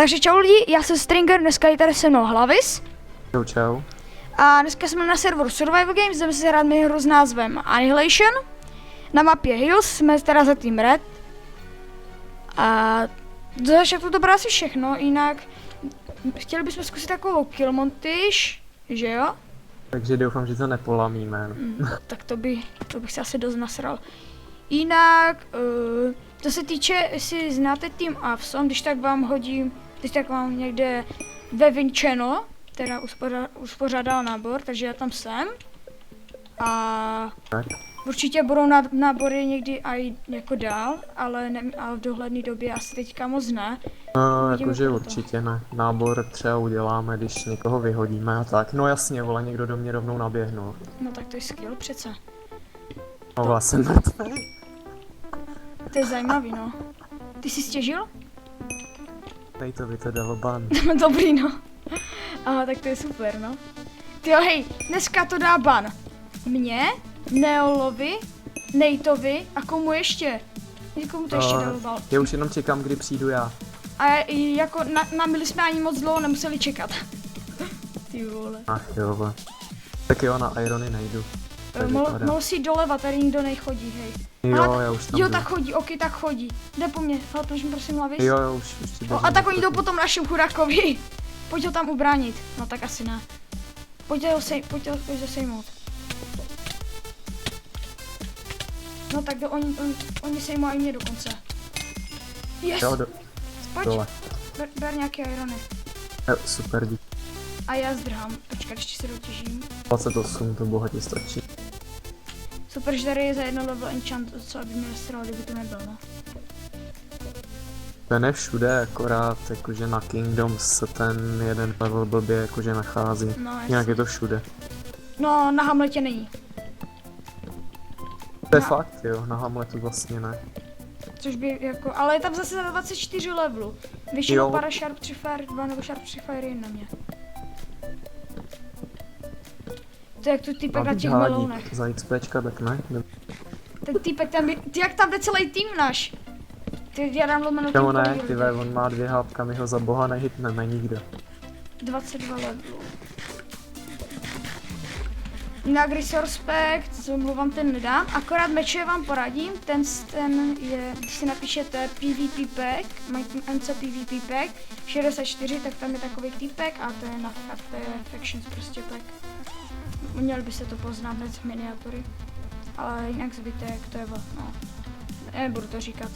Takže čau lidi, já jsem Stringer, dneska je tady se mnou Hlavis. Čau, čau. A dneska jsme na serveru Survival Games, jdeme si hrát hru s názvem Annihilation. Na mapě Hills, jsme teda za tým Red. A za začátku to bylo asi všechno, jinak chtěli bychom zkusit takovou kill montage, že jo? Takže doufám, že to nepolamíme. Tak to bych se asi dost nasral. Jinak, co se týče, jestli znáte tým Avson, když tak vám někde ve Vincenno, teda uspořádal nábor, takže já tam jsem. A Tak. určitě budou nábory někdy i jako dál, ale v dohledné době asi teďka moc ne. No, Uvidíme jakože proto. určitě ne. Nábor třeba uděláme, když někoho vyhodíme a tak. No jasně, vole, někdo do mě rovnou naběhnul. No tak to je skill přece. No vlastně mrtvý. To je zajímavý, no. Ty jsi stěžil? Dej to by to dalo ban. Dobrý, no. Aha, tak to je super, no. Tyjo, hej, dneska to dá ban. Mně, Neolovi, Nateovi a komu ještě? Někomu to ještě dalo ban. Já už jenom čekám, kdy přijdu já. A jako na Mili jsme ani moc dlouho nemuseli čekat. Ty vole. Ach jo, vole. Tak jo, na Irony nejdu. Tak vypadá. Mohl si jít doleva, tady nikdo nechodí, hej. Jo, Aha, já už tam jo, jdu. tak chodí, ok, tak chodí. Jde po mně, hleď mi prosím Hlavis. Jo, už ti O, a tak oni jdou potom našemu chudákovi. Pojď ho tam ubránit. No tak asi ne. Pojď ho sejmout. No tak oni sejmou i mě dokonce. Yes! Jo, Pojď, dole. ber nějaké irony. Jo, super, díky. A já zdrhám. Počkat, ještě se dotěžím. 28, to bohatě stačí. Super, že tady je za jedno level enchant, co aby mě nesral, kdyby to nebyl, no. To ne všude, akorát jakože na Kingdoms se ten jeden level blbě jakože nachází. No, jasně. Jinak je to všude. No, na Hamletě není. To je fakt, jo, na Hamletu vlastně ne. Což by jako, ale je tam zase za 24 levelů. Většinou Jo. para Sharp 3 Fire 2 nebo Sharp 3 Fire 1 na mě. To je jak tu týpek na těch melounech. Za XPčka, tak ne? Ten týpek tam, ty jak tam jde celý tým náš. Ty já dám lomeno Kamo tým ne, kolik ty lidí. on má 2 hápka, my ho za boha nehytneme nikdo. 22 levelů. Jinak resource pack, co mluvám, ten nedám, akorát meče vám poradím, ten je, když si napíšete PvP pack, MC PvP pack 64, tak tam je takový týpek a to je na to je Factions prostě pack. Měli byste to poznat hned z miniatury, ale jinak zbytek, to je no, nebudu to říkat.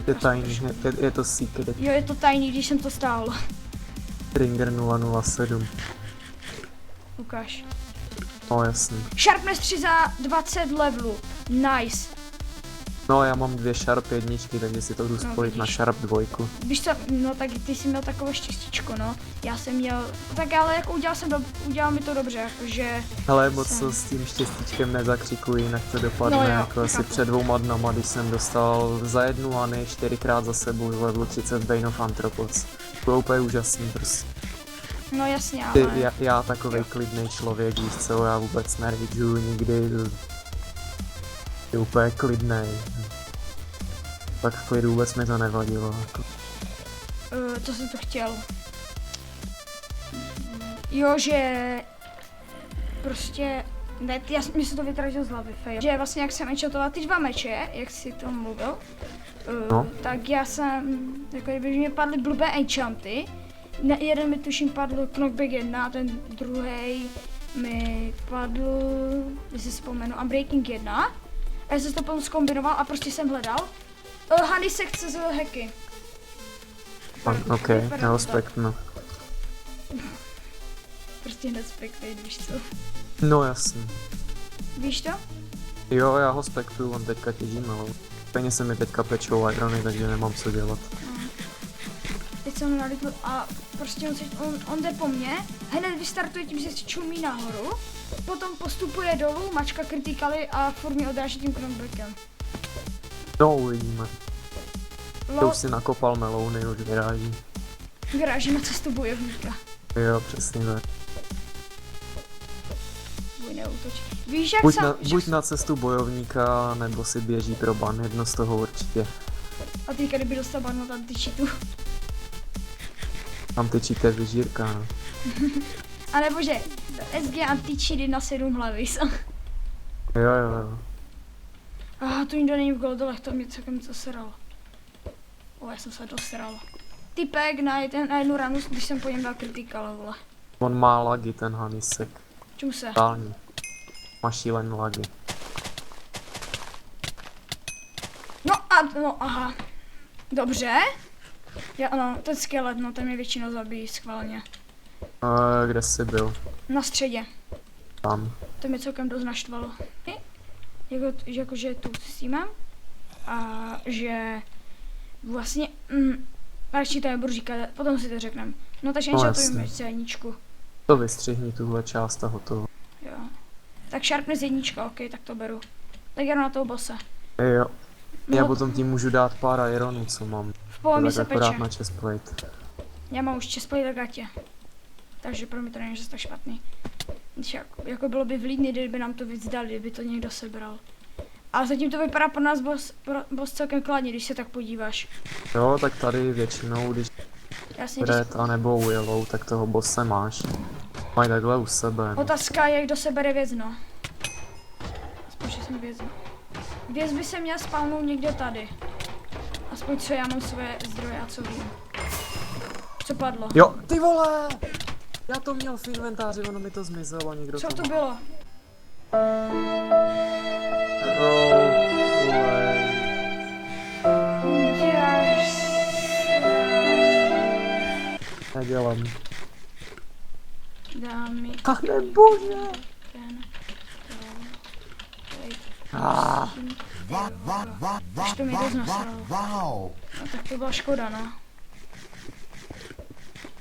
Je tajný, je to secret. Jo, je to tajný, když jsem to stál. Stringer 007. Ukáž. No jasný. Sharpness 3 za 20 levelů. Nice. No já mám 2 Sharp jedničky, takže si to jdu spojit na vidíš. Sharp 2. Víš co, no tak ty jsi měl takové štěstíčko, no. Já jsem měl, tak ale jako udělal mi to dobře, jakože... Ale moc s tím štěstíčkem nezakřikuji, jinak to dopadne No jo, jako asi chápu. před 2 dnama, když jsem dostal za jednu Hany 4krát za sebou z levelu 30 Bane of Anthropos. Bylo úplně úžasný prostě. No jasně, ale... Já takovej klidný člověk, víš co, já vůbec nervidžuju nikdy. Je úplně klidnej. Tak v klidu vůbec mi to nevadilo. Jako. Co jsem to chtěl? Jo, že... Prostě... Ne, mě se to vytražil z hlavy, fej. Že vlastně jak jsem enchatoval ty 2 meče, jak jsi to mluvil, No. tak já jsem, jako kdyby mě padly blbé enchanty. Jeden mi tuším padl Knockback 1 a ten druhý mi padl, když si vzpomenu, Unbreaking 1. A já jsem to potom zkombinoval a prostě jsem hledal. Honey sekce z hacky. Ok, já respektnu. Prostě nespektej, víš co. No jasný. Víš to? Jo, já ho spektuju, on teďka těží melou. Stejně se mi teďka pečou irony, takže nemám co dělat. Teď jsem nalítl a prostě on jde po mně, hned vystartuje tím, že se čumí nahoru, potom postupuje dolů, mačka kritikaly a furt mě odráží tím knockbackem. No uvidíme. To Lol, už si nakopal melouny, už vyráží. vyráží na cestu bojovníka. Jo, přesně tak. Boj neútočí. Víš jak jsem... Buď na cestu bojovníka, nebo si běží pro ban, jedno z toho určitě. A teďka kdyby dostal ban, tam ty cheatu. Tam tyčíte vyžírka, no. A nebo že SG anti-cheaty na 7 hlavy. Jo. Tu nikdo není v goldolech, to mě celkem zasralo. Já jsem se dosral. Typek na jednu ranu, když jsem po něm dal kritikal, vole. On má lagy, ten Hanisek. Čum se? Totální. Má šílený lagy. No aha. Dobře. Ano, ten skelet, no ten mě většinou zabíjí schválně. Kde jsi byl? Na středě. Tam. To mě celkem dost naštvalo. Jakože tu s tím mám. A že vlastně, radši to nebudu říkat, potom si to řekneme. No takže No, než to jasně. jim jedničku. To vystřihni tuhle část a hotovo. Jo. Tak Sharpness jednička, ok, tak to beru. Tak jdu na toho bossa. Jo. Já No, potom ti můžu dát pár ironů, co mám. v pohodě Tak se akorát peče. na chestplate. Já mám už chestplate na gatě. Takže pro mě to není zase tak špatný. Když jako bylo by vlídný, kdyby nám to víc dali, kdyby to někdo sebral. Ale zatím to vypadá pro nás boss celkem kladně, když se tak podíváš. Jo, tak tady většinou, když Jasně, když... Red a nebo u Yellow, tak toho bosse máš. Mají takhle u sebe. No. Otázka je, kdo se bere věc, no. Aspoň, že jsem věc, no. Věc by se měl spawnout někde tady. Aspoň co já mám své zdroje a co vím. Co padlo? Jo, ty vole! Já to měl v inventáři, ono mi to zmizelo, někdo Co to má. bylo? Yes. Nedělám. Dámy, Ach nebože! ten, Už to mě dost nasralo. Wow. No tak to byla škoda, no.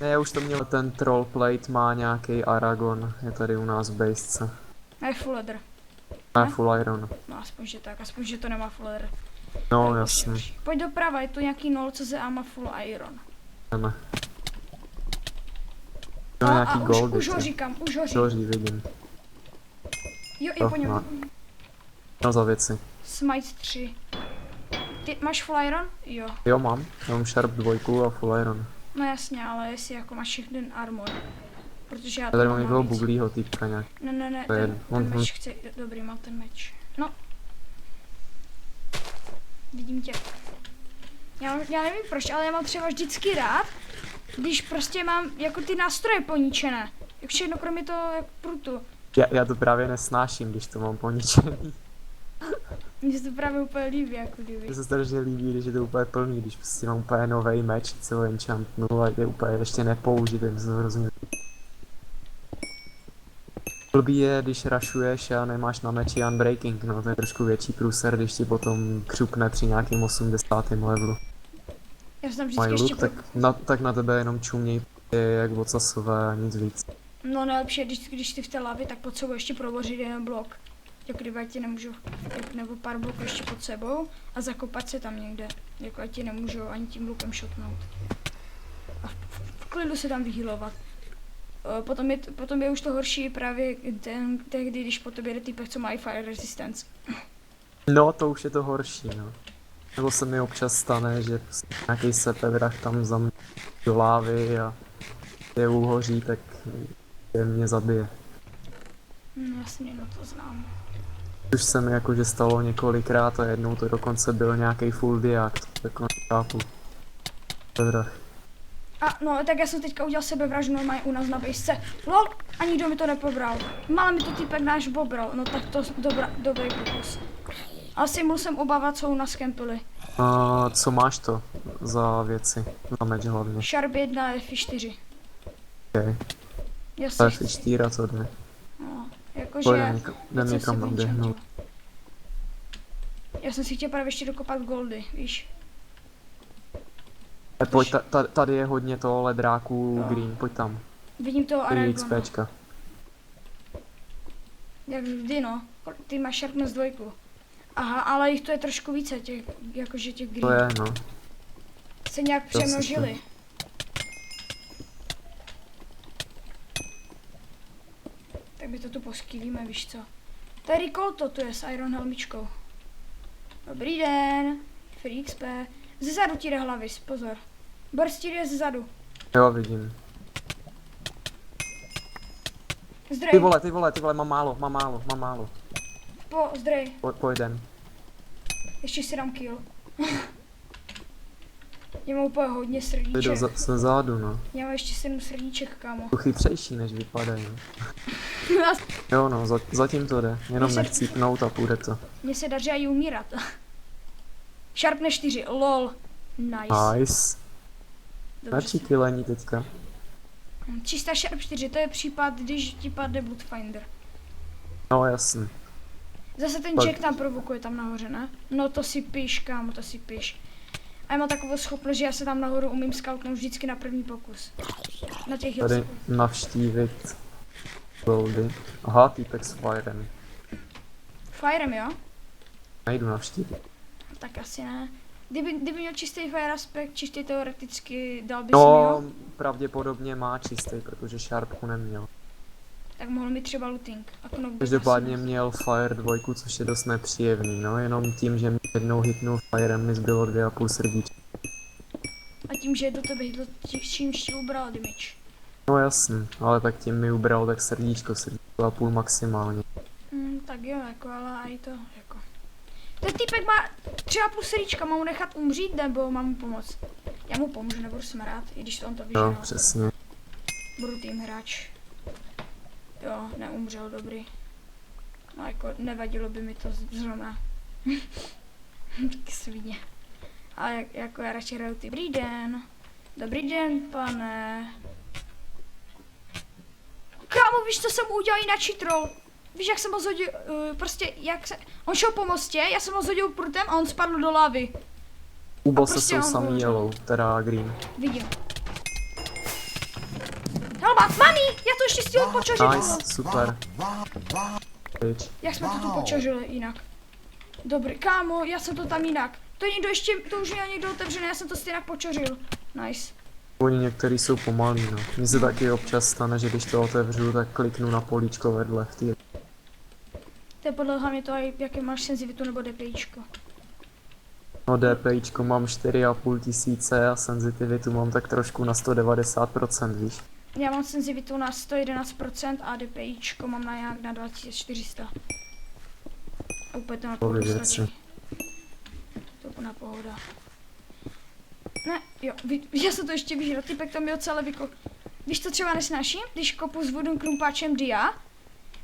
Ne, já už to měl, ten trollplate má nějaký Aragon, je tady u nás v basece. Ne, full leather. Ne, full iron. No aspoň, že tak, aspoň, že to nemá full leather. No, Tak, jasně. Pojď doprava, je tu nějaký 0CZ a má full iron. Jdeme. No, nějaký gold. už ho říkám, už ho říkám. Žoří, vidím. Jo, Jo, i po něm. má. No za věci. Smite 3. Ty máš full iron? Jo. Jo, mám. Já mám Sharp 2 a full iron. No jasně, ale jestli jako máš všechny armor. Protože já Já to tady mám mám někoho navíc. buglýho týpka nějak. Ne, To je- ten on- meč chce, dobrý, má ten meč. No. Vidím tě. Já nevím proč, ale já mám třeba vždycky rád, když prostě mám jako ty nástroje poničené. Jak všechno kromě toho, jak prutu. Já to právě nesnáším, když to mám poničený. Mně se to právě úplně líbí, jako kdyby. Mně se strašně líbí, když je to úplně plný, když prostě mám úplně nový meč, celou enchantnu a je úplně ještě nepoužitý, mi se to hrozně. Blbý je, když rašuješ a nemáš na meči unbreaking, no to je trošku větší průser, když ti potom křupne při nějakým 80. levelu. Já jsem tam Mají vždycky look, ještě... tak na tebe jenom čuměj je jak ocasové a nic víc. No nejlepší je, když ty v té lavě, tak potřebuješ ještě probořit jeden blok. Jako kdyby ať ti nemůžu, nebo pár bloků ještě pod sebou a zakopat se tam někde. Jako ať ti nemůžu ani tím blokem šotnout. A v klidu se tam vyhýlovat. Potom je už to horší právě tehdy, když po tobě jde typek, co mají fire resistance. No to už je to horší, no. Nebo se mi občas stane, že prostě nějaký sepevrah tam za mě do lávy a je uhoří, tak je mě zabije. Jasně, no to znám. Už se mi jakože stalo několikrát a jednou to dokonce byl nějaký full diak, tak nechápu. Sepevrah. A no, tak já jsem teďka udělal sebevraždu normálně u nás na bejsce. Lol, a nikdo mi to nepobral. Mále mi to typek náš pobral, no tak to dobrý pokus. Ale si musím obávat, co u nás kempili. A co máš to za věci? Za meč hlavně. Sharp 1 F4. Okay. Já To je si chci, 4 to jde. no, jakože... Jdem někam tam běhnout. Já jsem si chtěl právě ještě dokopat goldy, víš. Pojď, tady je hodně toho dráků Jo. green, pojď tam. Vidím toho I Aragona. XPčka. Jak vždy, no. Ty máš Sharpness 2. Aha, ale jich to je trošku více, jakože těch green. To je, no. Se nějak To se přemnožili. Tak by to tu poskývíme, víš co. To je Ricolto, tu je s Iron helmičkou. Dobrý den, Free XP. Zezadu ti jde hlavis, pozor. Burst ti jde zezadu. Jo, vidím. Zdrej, Ty vole, mám málo. zdrej. Pojedem. Ještě si dám kill. Já mám úplně hodně Jdu srdíček. ze zádu, no. Já mám ještě 7 srdíček, kámo. Jsou chytřejší, než vypadají. Jo, no, zatím to jde. Jenom Mně se- nechci pnout a půjde to. Mně se daří i umírat. Sharpne 4, lol. Nice. Nice. Dobře. Načí kylení teďka. Čistá Sharp 4, to je případ, když ti padne Bloodfinder. No jasný. Zase ten Tak. Jack tam provokuje tam nahoře, ne? No to si píš, kámo, to si píš. A já mám takovou schopnost, že já se tam nahoru umím skalknout vždycky na první pokus. Na těch Tady hilsech. navštívit goldy. Aha, týpek s firem. Firem, jo? Nejdu navštívit. Tak asi ne. Kdyby měl čistý fire aspekt, čistě teoreticky dal bys mi No, ho, pravděpodobně má čistý, protože Sharpku neměl. tak mohl mít třeba looting. A knockback Každopádně asi ne. měl Fire 2, což je dost nepříjemný, no, jenom tím, že mě jednou hitnul Firem, mi zbylo 2,5 srdíčka. A tím, že do tebe hitl, čímž ti ubral damage. No jasný, ale tak tím mi ubral tak srdíčko a půl maximálně. Tak jo, jako, ale i to, jako. Ten týpek má 3,5 srdíčka, mám mu nechat umřít, nebo mám mu pomoct? Já mu pomůžu, nebudu smrát, i když to on to Jo, vyžral. přesně. Budu tým hráč. Jo, neumřel, dobrý. No jako, nevadilo by mi to zrovna. Tak svině. Ale jako já radši hraju ty. Dobrý den. Dobrý den, pane. Kámo, víš, co jsem mu udělal na cheatrol? Víš, jak jsem ho zhodil, prostě, jak se... On šel po mostě, já jsem ho zhodil prutem a on spadl do lávy. U A bose prostě jsou on samý hovořil. yellow, teda green. Vidím. Helba, mami, já to ještě stihl počažit. Nice, super. Bitch. Jak jsme to tu počažili jinak? Dobrý, kámo, já jsem to tam jinak. To někdo ještě, to už měl někdo otevřené, já jsem to stejně počažil. Nice. Oni některý jsou pomalý, no. Mně se taky občas stane, že když to otevřu, tak kliknu na políčko vedle v té. To je podle hlavně toho, jaké máš senzivitu nebo DPIčko. No DPIčko mám 4,5 tisíce a senzitivitu mám tak trošku na 190%, víš. Já mám senzivitu na 111% a DPIčko mám na nějak na 2400. A úplně to na pohodu Povědět stačí. si. To úplná pohoda. Ne, jo, já jsem to ještě vyžral, typek to měl celé Víš, co třeba nesnáším? Když kopu s vodním krumpáčem dia,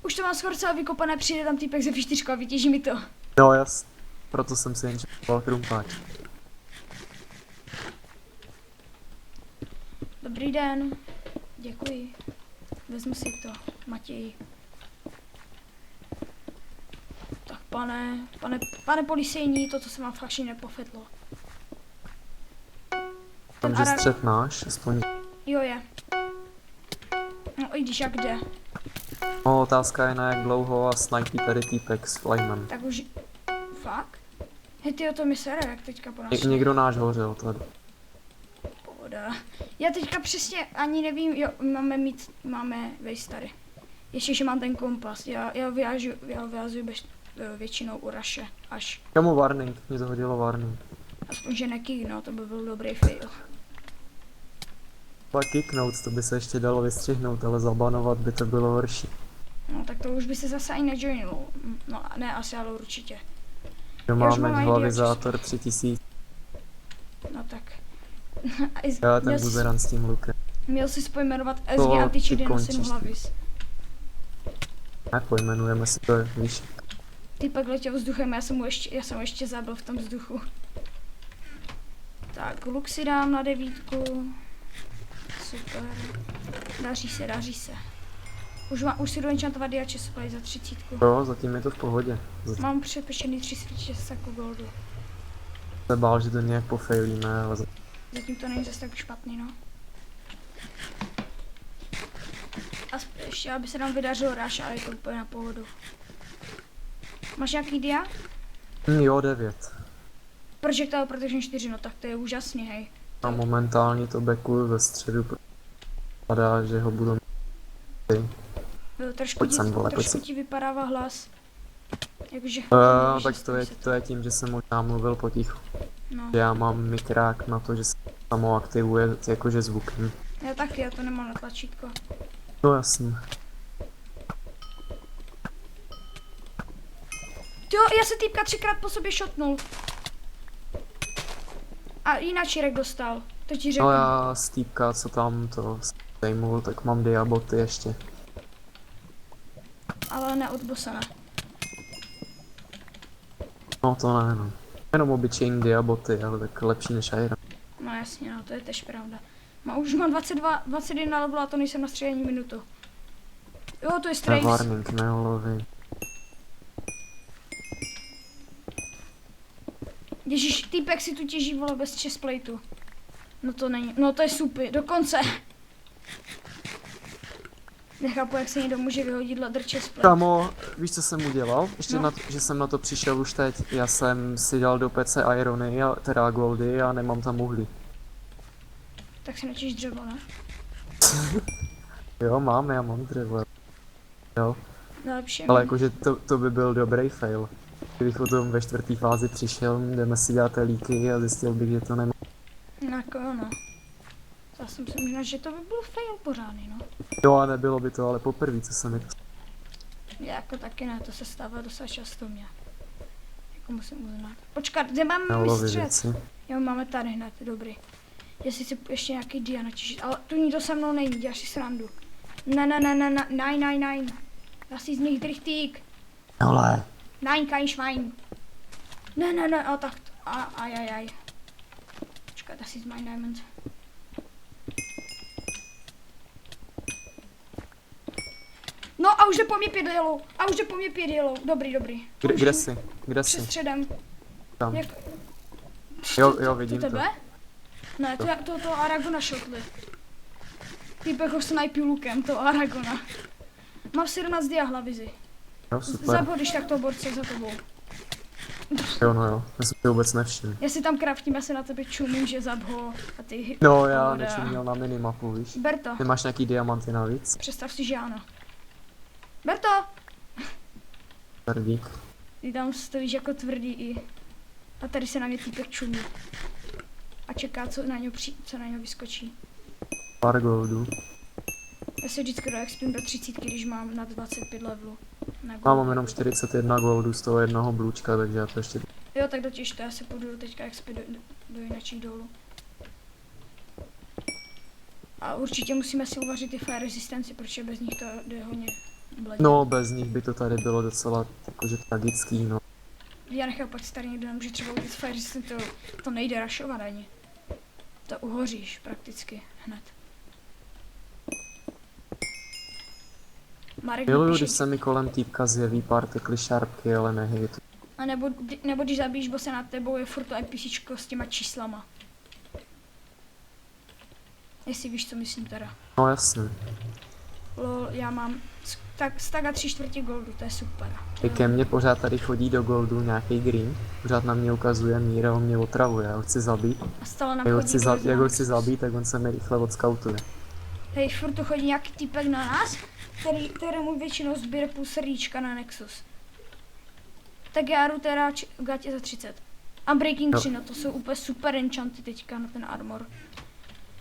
už to mám skoro celé vykopané, přijde tam týpek ze V4 a vytěží mi to. No jas. Proto jsem si jen čekal krumpáč. Dobrý den. Děkuji. Vezmu si to, Matěj. Tak pane policejní, to, co se vám fakt nepofetlo. Tam, že střet náš, aspoň. Jo je. No i když jak jde, No, otázka je na jak dlouho a snipí tady týpek s flamem. tak už... Fakt? Hej tyjo, to mi sere, jak teďka po nás. Někdo náš hořel tady. Pohoda. Já teďka přesně ani nevím, jo, máme vejš tady. Ještě, že mám ten kompas, já ho vyhazuju většinou u raše, až. Komu warning? Mě to hodilo warning. Aspoň, že nekick, no, to by byl dobrý fail. Pak kicknout, to by se ještě dalo vystřihnout, ale zabanovat by to bylo horší. No, tak to už by se zase ani nejoinil. No, ne, asi, ale určitě. Jo, Já už máme mám hlavizátor 3000. No tak. Já ten buzeran s tím lukem. Měl jsi pojmenovat SG To Anti-Cheat ty Dinosin končíš. Hlavis. Nepojmenujeme si to, víš. Typek letěl vzduchem, já jsem ho ještě zabil v tom vzduchu. Tak, luk si dám na 9. Super. Daří se. Už si jdu enchantovat diače supply za 30. Jo, zatím je to v pohodě. Zatím Mám přepečený 3 switche saku goldu. se bál, že to nějak pofailíme, ale Zatím to není zase tak špatný, no. A ještě, aby se nám vydařilo rush, ale je to úplně na pohodu. Máš nějaký dia? Jo, 9. Projectile Protection 4, no tak to je úžasný, hej. A momentálně to backuju ve středu, padá, že ho budu mít. Trošku, Pojď sem, vole, pojď trošku sem. ti vypadává hlas. Jakože... Tak to je tím, že jsem možná mluvil potichu. No, Já mám mikrák na to, že se samo aktivuje jakože zvukem. Já taky, já to nemám na tlačítko. No jasně. Jo, já se týpka 3krát po sobě šotnul. A jinak Čírek dostal, to ti řeknu. No já z týpka, co tam to stejmul, tak mám diaboty ještě. Ale ne od bossa, ne. No to ne, no. Jenom obyčejný diaboty, ale tak lepší než Iron. No jasně, no, to je tež pravda. Už mám 21 level a to nejsem na střílení minutu. Jo, to je To je Strays. warning, neolovi. Ježíš, týpek si tu těží, vole, bez chestplateu. No to není, no to je super, dokonce. Nechápu, jak se někdo může vyhodit ladr chestplate. Kámo, víš, co jsem udělal? Ještě No. že jsem na to přišel už teď. Já jsem si dal do PC Irony, teda Goldy a nemám tam uhlí. Tak si načiš dřevo, ne? Jo, já mám dřevo. Jo, Nejlepší. ale jakože to by byl dobrý fail. Kdybych potom ve 4. fázi přišel, jdeme si dělat líky a zjistil bych, že to nemá. No jako jo, no. Já jsem si možná, že to by byl fail pořádný, no. Jo, a nebylo by to ale poprvé, co se mi to... Já jako taky ne, to se stává docela často mě. Jako musím uznat. Počkat, kde máme Neolovi vystřed? věci. Jo, máme tady hned, dobrý. Jestli si ještě nějaký dia načišit, ale tu nikdo se mnou nejde, děláš si srandu. Nein. Das ist nicht richtig. Ale. Nein, kein Schwein. Ne, a tak, aj. Počkat, das ist mein diamond. No a už jde po mě 5 yellow. Dobrý. Kde jsi? Před středem. Tam. Jak... Jo, vidím to. tebe? Ne, to Aragona šotli. Týpek ho snajpí lukem, to Aragona. Mám 17 dia hlavy. Jo, super. Zab když tak toho borce za tebou. Jo, já jsem si vůbec nevšiml. Já si tam kraftím, já se na tebe čumím, že zab ho a ty... No, já Pohoda. nečuměl na minimapu, víš. Berto, Ty máš nějaký diamanty navíc? představ si, že ano. Berto! Tvrdík. Ty tam stojíš jako tvrdý i. A tady se na mě týpek čumí. A čeká, co na něho vyskočí. Pár goldů. Já se vždycky do expím do 30, když mám nad 25 levelů. Já mám jenom 41 goldů z toho jednoho blůčka, takže já to ještě... Jo, tak dotěž to, já se půjdu teďka expy do jinačích dolů. A určitě musíme si uvařit ty fire rezistenci, protože bez nich to jde hodně bledě. No, bez nich by to tady bylo docela jakože tragický, no. Já nechápu, pak si tady někdo nemůže třeba udělat fire resistant, to nejde rašovat ani. To uhoříš prakticky hned. Marek Miluju, napíše, když se mi kolem týpka zjeví pár tekly šarpky, ale nehejt. a nebo když zabíjíš bose nad tebou, je furt to NPCčko s těma číslama. Jestli víš, co myslím teda. No jasně. Lol, já mám tak 3/4 goldu, to je super. I ke mně pořád tady chodí do goldu nějaký green, pořád na mě ukazuje mír a on mě otravuje, já ho chci zabít. A stále nám Jak ho chodí jak ho chci Nexus. zabít, tak on se mi rychle odskautuje. Hej, furt tu chodí nějaký týpek na nás, kterému většinou sbíre půl srdíčka na Nexus. Tak já jdu teda gatě za 30. A Breaking 3, no to jsou úplně super enchanty teďka na ten armor.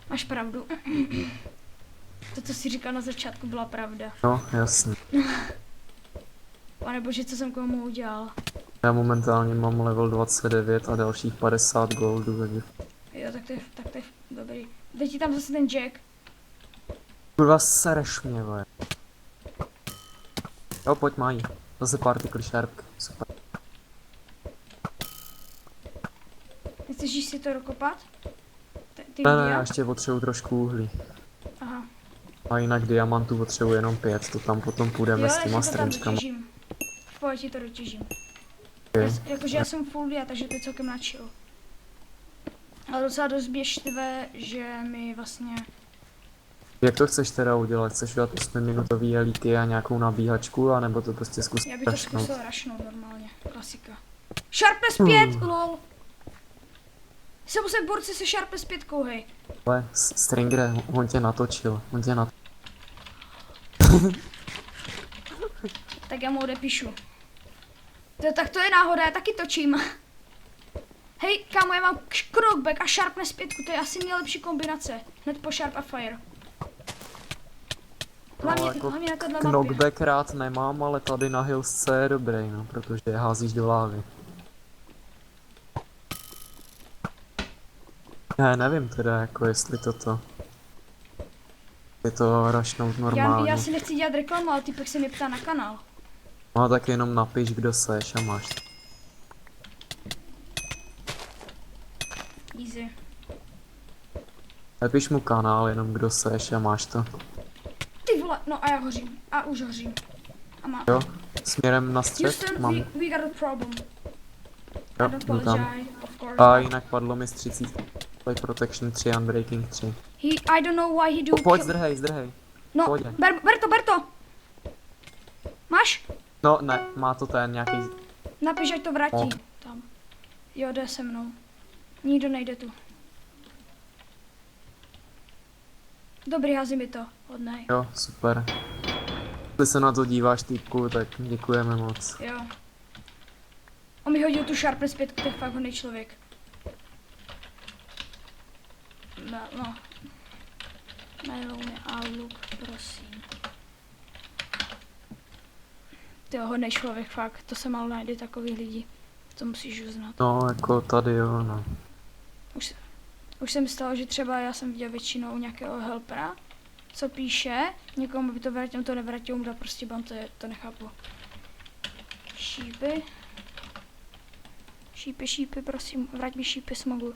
Máš pravdu. To, co jsi říkal na začátku, byla pravda. No, jasně. Pane bože, co jsem komu udělal. Já momentálně mám level 29 a dalších 50 goldů, takže... Jo, tak to je dobrý. Teď ti tam zase ten Jack. Kurva, sereš mě, vole. Jo, pojď mají. Zase particle sharp. Super. Nechceš si to dokopat? Ty Ne, dia? já ještě potřebuji trošku uhlí. Aha. A jinak diamantů potřebuji jenom 5, to tam potom půjdeme s já těma ti to tam strnčkama. dotěžím. V pohodě ti to dotěžím. Okay. Jakože já jsem full dia, takže to je celkem na chill. Ale docela dost běžtivé, že mi vlastně... Jak to chceš teda udělat? Chceš udělat 8-minutový jelíky a nějakou nabíhačku, anebo to prostě zkusit Já bych to rašnout? zkusil rašnout normálně, klasika. Sharpness 5, lol. Jsem se borci se Sharpness 5, hej. Ale Stringer, on tě natočil, Tak já mu odepíšu. Tak to je náhoda, já taky točím. Hej, kámo, já mám Crockback a Sharpness 5, to je asi nejlepší kombinace. Hned po Sharp a Fire. Hlavně, jako hlavně na téhle mapě. knockback rád nemám, ale tady na hillsce je dobrý, no, protože házíš do lávy. Já nevím teda, jako jestli toto je to rašnout normálně. Já si nechci dělat reklamu, ale typek se mě ptá na kanál. No tak jenom napiš, kdo seš a máš. Easy. Napiš mu kanál, jenom kdo seš a máš to. Ty vole, no a já hořím. A už hořím. A má. Jo, směrem na střed Houston, mám. we got a problem. Jo, I don't jdu tam. apologize, of course. A jinak padlo mi z 30. Play Protection 3, Unbreaking 3. I don't know why he do... Pojď, zdrhej. No, pojď. ber to. Máš? No ne, má to ten nějaký... Napiš, ať to vrátí. No. Tam. Jo, jde se mnou. Nikdo nejde tu. Dobrý, hází mi to. Hodnej. Jo, super. Když se na to díváš, týpku, tak děkujeme moc. Jo. On mi hodil tu sharpness 5, to je fakt hodnej člověk. No. Melouny a luk, prosím. Ty jo, hodnej člověk, fakt. To se málo najde takových lidí. To musíš uznat. No, jako tady jo, no. Už se mi stalo, že třeba já jsem viděl většinou nějakého helpera, co píše, někomu by to vrátil, to nevrátil, mu dá prostě ban, to nechápu. Šípy. Šípy, prosím, vrať mi šípy smogu.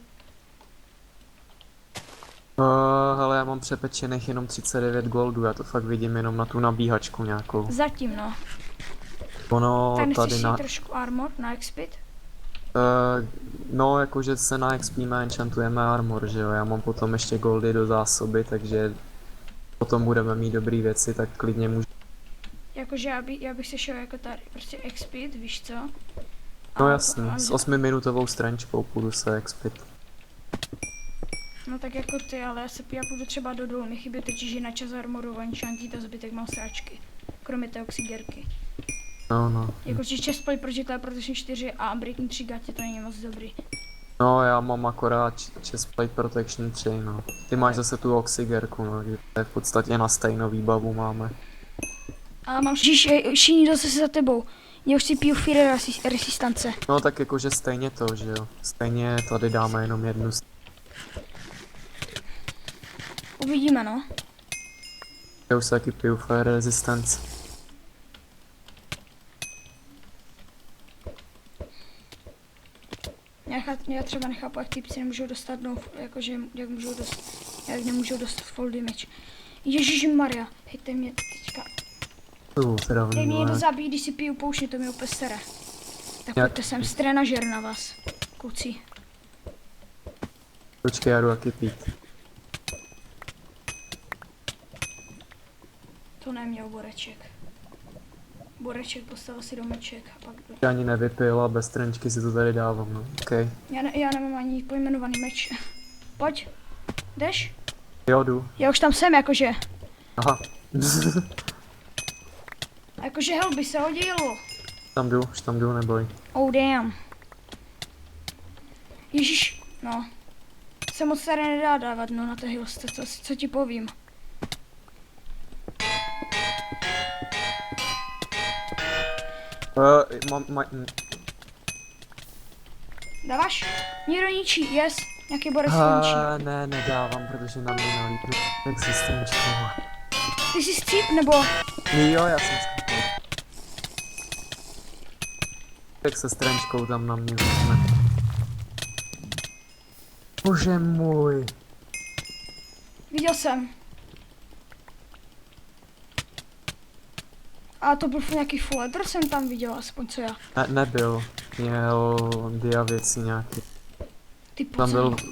Hele, já mám přepečených jenom 39 goldů, já to fakt vidím jenom na tu nabíhačku nějakou. Zatím, no. Ono Tak nechceš tady si na... trošku armor na expit? No, jakože se na XPíme enchantujeme armor, že jo, já mám potom ještě goldy do zásoby, takže potom budeme mít dobré věci, tak klidně můžu. Jakože já bych se šel jako tady, prostě expit, víš co? No jasně, s 8-minutovou strančkou půjdu se expit. No tak jako ty, ale já půjdu třeba do dolů, mi chybí totiž na čas armoru, enchantí a zbytek mám sračky. Kromě té oxigerky. No. Jakože chestplay proti Protection 4 a Breaking 3 gatě, to není moc dobrý. No, já mám akorát chestplate protection 3, no. Ty máš zase tu oxigerku, no, kde to je v podstatě na stejnou výbavu máme. A mám všichni zase za tebou. Mě už si piju Fire resistance. No tak jakože stejně to, že jo. Stejně tady dáme jenom jednu. Uvidíme, no. Já už se taky piju Fire Resistance. Já třeba nechápu, jak typci nemůžou dostat, no, jakože, jak nemůžou dostat full damage. Ježišmarja, hejte mě teďka. Dej mě někdo zabít, když si piju poušně, to mi úplně sere. Tak pojďte sem, strenažer na vás, kluci. Počkej, já jdu taky pít. To neměl Boreček. Boreček postavil si domeček a pak... Já ani nevypil a bez trenčky si to tady dávám, no. Okay. Já nemám ani pojmenovaný meč. Pojď. Jdeš? Jo, jdu. Já už tam jsem, jakože. Aha. Jakože hell by se hodilo. Už tam jdu, neboj. Oh damn. Ježíš, no. Se moc tady nedá dávat, no, na té hilsce, co ti povím. Dáváš? Někdo ničí, yes. Nějaký borec ničí. Ne, nedávám, protože na mě nalítnu existenčkou. Ty jsi stříp, nebo? Jo, já jsem stříp. Tak se strančkou tam na mě vezme. Bože můj. Viděl jsem. A to byl nějaký full leather, jsem tam viděl, aspoň co já. Nebyl. Měl dia věci nějaký.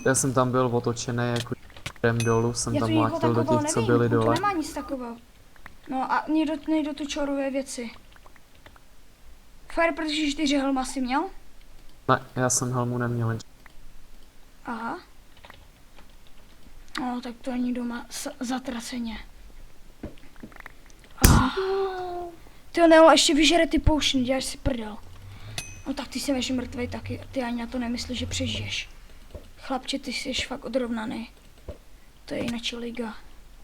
Já jsem tam byl otočený jako jdem dolů, jsem tam mlátil do těch, co byli dole. To nemá nic takového. No a někdo tu čoruje věci. Fire Protection 4 helma si měl? Ne, já jsem helmu neměl. Aha. No, tak to není doma zatraceně. Ty Neo, ještě vyžere ty poušny, děláš si prdel. No tak ty jsi ještě mrtvej taky, ty ani na to nemyslíš, že přežiješ. Chlapče, ty jsi fakt odrovnaný. To je jinak liga.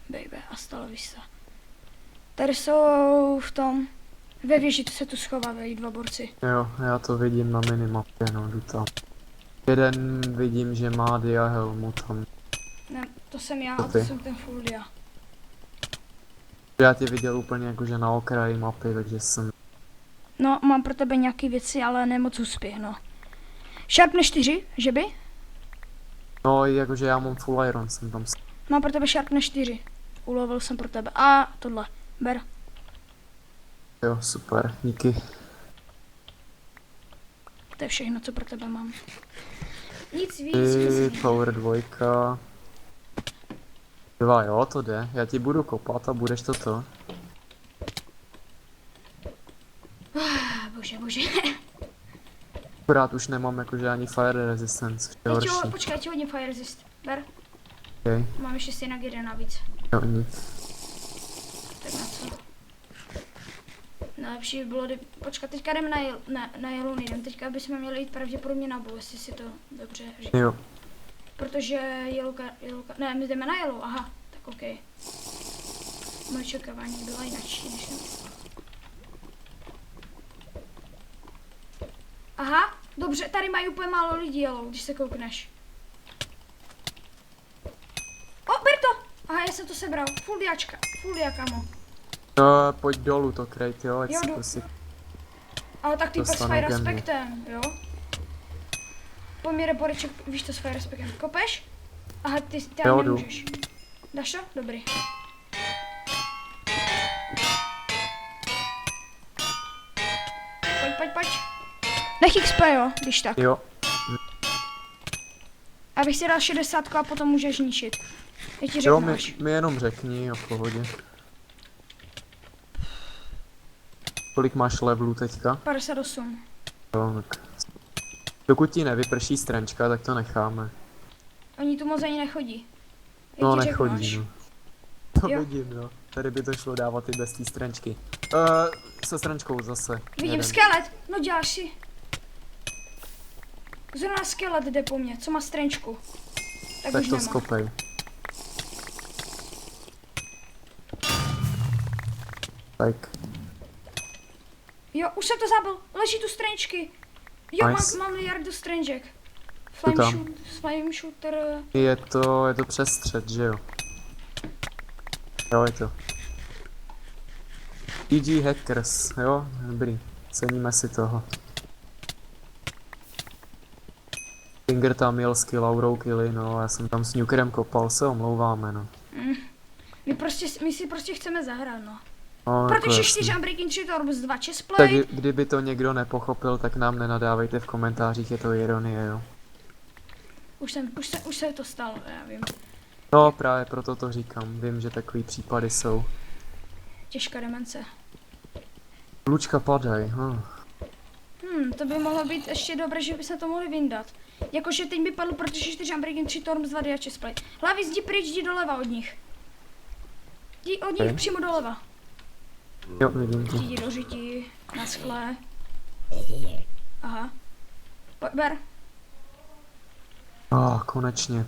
Baby, hasta la vista. Tady jsou v tom, ve věži se tu schovávají 2 borci. Jo, já to vidím na minimapě, no, jdu tam. Jeden vidím, že má dia helmu tam. Ne, to jsem já To a to ty. jsem ten full dia. Já tě viděl úplně jakože na okraji mapy, takže jsem... No, mám pro tebe nějaký věci, ale nemoc úspěch, no. Sharpne 4, že by? No, jakože já mám full iron, jsem tam... Mám pro tebe Sharpne 4. Ulovil jsem pro tebe. A tohle, ber. Jo, super, díky. To je všechno, co pro tebe mám. Nic víc. Ty, přesně. power 2. 2, jo, to jde. Já ti budu kopat a budeš to. Bože, bože. Akorát už nemám jakože ani fire resistance, což je horší. Počkej, ti hodím fire resist. Ber. Okay. Mám ještě stejnak jeden navíc. Jo, nic. Tak na co? Nejlepší by bylo, počkat, teďka jdem na Yellow nejdem, teďka bychom měli jít pravděpodobně na Blue, jestli si to dobře říkám. Jo. Protože ne, my jdeme na Yellow, aha, tak ok. Moje čekávání byla jinačí, než jsem myslela. Aha, dobře, tady mají úplně málo lidí Yellow, když se koukneš. O, ber to! Aha, já jsem to sebral, full dia, kamo. No, pojď dolů to krejt, jo, ať Jo, si jdu. to si... Ale tak ty s Dostanu fire gemy. respektem, jo? Pojď reporeček, víš to s fire respektem. Kopeš? Aha, ty Jo, tam jdu. nemůžeš. Dáš to? Dobrý. Pojď. Nech XP, jo, když tak. Jo. Abych si dal 60 a potom můžeš ničit. Já ti Jo, řeknu až. mi jenom řekni, jo, v pohodě. Kolik máš levelů teďka? 58. Jo, tak... Dokud ti nevyprší strančka, tak to necháme. Oni tu moc ani nechodí. Já No, ti řeknu nechodí, až. no. To Jo. vidím, no. Tady by to šlo dávat i bez té strančky. Se strančkou zase. Vidím jeden. skelet, no děláš si. Zrovna skelet jde po mně, co má strenčku. Tak Tak už to nemá. skopej. Tak. Jo, už jsem to zabil, leží tu strenčky. Jo, Nice. mám miliardu strenček. tam. Flame shooter. Je to přes střed, že jo? Jo, je to. GG Hackers, jo? Dobrý. Ceníme si toho. Finger tam jel s Laurou killy, no, já jsem tam s Nukerem kopal, se omlouváme, no. My si prostě chceme zahrát, no. No, jako Protože jasný. 4 Unbreaking 3 Torbs 2 Tak chestplate. kdyby to někdo nepochopil, tak nám nenadávejte v komentářích, je to ironie, jo. Už se to stalo, já vím. No, právě proto to říkám, vím, že takový případy jsou. Těžká demence. Lučka padaj, To by mohlo být ještě dobré, že by se to mohli vyndat. Jakože teď by padlo, protože 4 Unbreaking 3 Torbs 2 dia chestplate. Hlavy zdi pryč, jdi doleva od nich. Jdi od nich Okay. přímo doleva. Jo, vidím to. Jdi do řití, na skle. Aha. Ber. Konečně.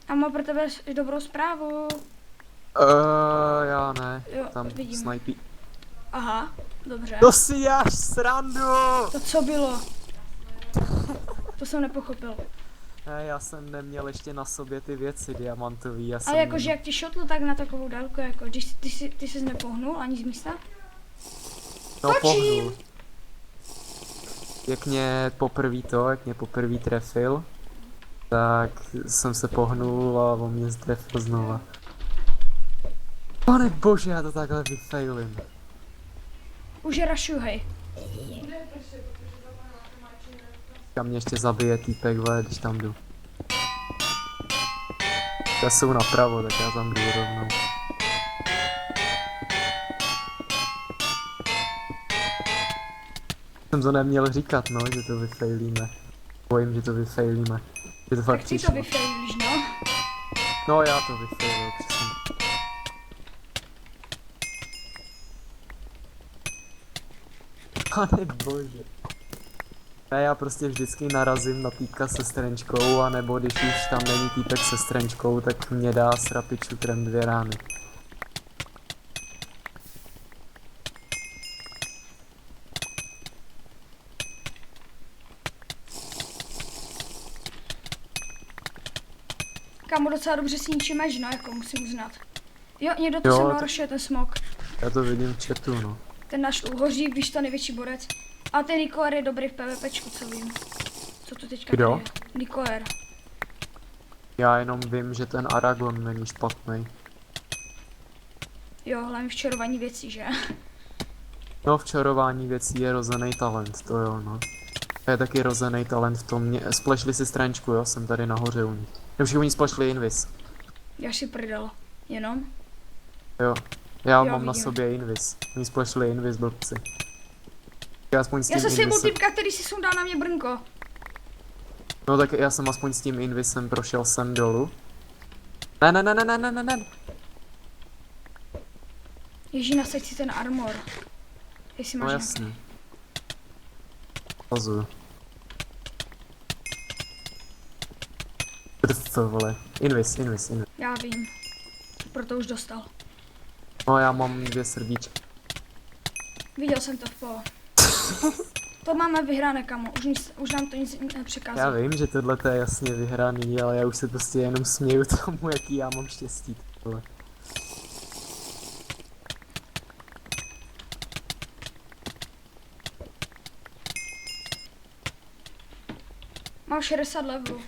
A mám pro tebe dobrou zprávu. Já ne, Jo, tam vidím. snajpí. Aha, dobře. To si jáš srandu! To co bylo? To jsem nepochopil. Ne, já jsem neměl ještě na sobě ty věci diamantový, já jsem... Ale jakože jak ti šotlo tak na takovou dálku, jako když ty jsi nepohnul ani z místa? No, točím! pohnul. Jak mě poprvé trefil, tak jsem se pohnul a on mě trefil znova. Pane bože, já to takhle vyfailím. Už je rushuju, hej. Kam mě ještě zabije týpek, vole, když tam jdu. Já jsou napravo, tak já tam jdu rovnou. Jsem to neměl říkat, no, že to vyfailíme. Bojím, že to vyfailíme. Že to fakt Tak ty to přišlo. vyfailíš, no. No, já to vyfailil, přesně. Pane bože. Ne, já prostě vždycky narazím na týpka se strenčkou, anebo když už tam není týpek se strenčkou, tak mě dá s rapid shooterem 2 rány. kámo, docela dobře si ničí meč, no, jako musím uznat. Jo, někdo to Jo, se mnou to- rushuje, ten smok. Já to vidím v chatu, no. Ten náš uhoří, víš to největší borec. A ten Nikoer je dobrý v PvPčku, co vím. Co to teďka Kdo? tady je? Nikoer. Já jenom vím, že ten Aragon není špatný. Jo, hlavně v čarování věcí, že? No v čarování věcí je rozený talent, to jo, no. To je taky rozený talent v tom, splashli si strančku, jo, jsem tady nahoře u nich. Nebo všichni splashli invis. Já si prdel. Jenom? Jo. Já Jo, mám na vidím. sobě invis. Oni splashli invis blbci. Já aspoň s tím Já jsem si byl invisem. typka, který si sundal na mě brnko. No tak já jsem aspoň s tím invisem prošel sem dolů. Ne. Ježí, nasaď si ten armor. Jestli No máš jasně. Pazuju. Vole. Invis. Já vím. Proto už dostal. No já mám 2 srdíčka. Viděl jsem to v po. To máme vyhrané, kamo. Už nám to nic Já nepřekazuje. vím, že tohle je jasně vyhraný, ale já už se prostě jenom směju tomu, jaký já mám štěstí. Tohle. Mám 60 levelů.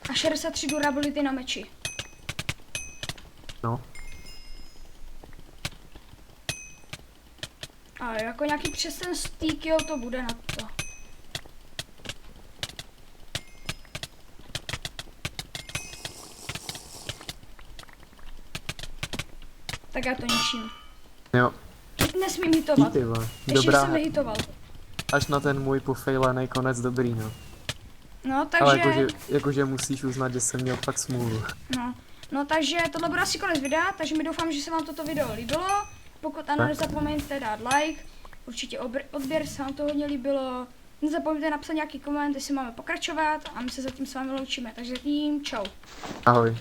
A 63 durability na meči. No. A jako nějaký přes ten kill to bude na to. Tak já to ničím. Jo. Nesmím hitovat. Ty vole. Ještě Dobrá, jsem nehitoval. až na ten můj pofejlený konec dobrý, no. No, Ale takže... jakože musíš uznat, že jsem měl fakt smůlu. No, takže tohle bude asi konec videa, takže mi doufám, že se vám toto video líbilo. Pokud ano, Tak. nezapomeňte dát like, určitě odběr, se vám to hodně líbilo. Nezapomeňte napsat nějaký koment, jestli máme pokračovat a my se zatím s vámi loučíme. Takže zatím čau. Ahoj.